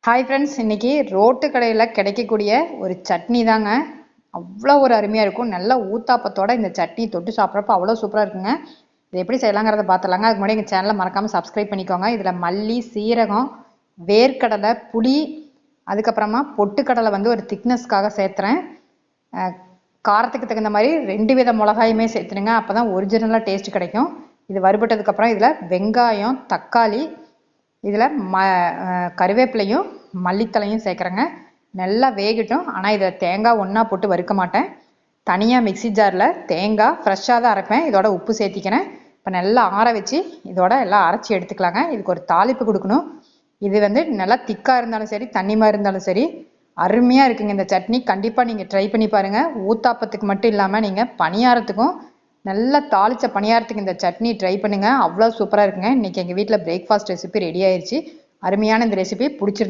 Hi friends, இன்னைக்கு road கடையில் கிடைக்கக்கூடிய ஒரு சட்னி தாங்க. அவ்வளோ ஒரு அருமையாக இருக்கும். நல்ல ஊத்தாப்பத்தோட இந்த சட்னி தொட்டு சாப்பிட்றப்ப அவ்வளோ சூப்பராக இருக்குங்க. இது எப்படி செய்யலாங்கிறத பார்த்துலாங்க. அதுக்கு முன்னாடி எங்கள் சேனலை மறக்காமல் சப்ஸ்கிரைப் பண்ணிக்கோங்க. இதில் மல்லி, சீரகம், வேர்க்கடலை, புளி, அதுக்கப்புறமா பொட்டுக்கடலை ஒரு திக்னஸ்க்காக சேர்த்துறேன். காரத்துக்கு தகுந்த மாதிரி 2 வித மிளகாயுமே சேர்த்துனுங்க. அப்போ தான் ஒரிஜினலாக டேஸ்ட் கிடைக்கும். இது வறுபட்டதுக்கப்புறம் இதில் வெங்காயம், தக்காளி, இதில் கருவேப்பிலையும் மல்லித்தலையும் சேர்க்குறேங்க. நல்லா வேகட்டும். ஆனால் இதில் தேங்காய் ஒன்றா போட்டு வறுக்க மாட்டேன். தனியாக மிக்சி ஜாரில் தேங்காய் ஃப்ரெஷ்ஷாக தான் அரைப்பேன். இதோட உப்பு சேர்த்திக்கிறேன். இப்போ நல்லா ஆற வச்சு இதோட எல்லாம் அரைச்சி எடுத்துக்கலாங்க. இதுக்கு ஒரு தாளிப்பு கொடுக்கணும். இது நல்லா திக்காக இருந்தாலும் சரி, தண்ணிமாக இருந்தாலும் சரி, அருமையாக இருக்குங்க இந்த சட்னி. கண்டிப்பாக நீங்கள் ட்ரை பண்ணி பாருங்கள். ஊத்தாப்பத்துக்கு மட்டும் இல்லாமல் நீங்கள் பணியாரத்துக்கும், நல்லா தாளித்த பணியாரத்துக்கு இந்த சட்னி ட்ரை பண்ணுங்கள். அவ்வளோ சூப்பராக இருக்குங்க. இன்றைக்கி எங்கள் வீட்டில் பிரேக்ஃபாஸ்ட் ரெசிபி ரெடி ஆயிடுச்சு. அருமையான இந்த ரெசிபி பிடிச்சிருக்கு.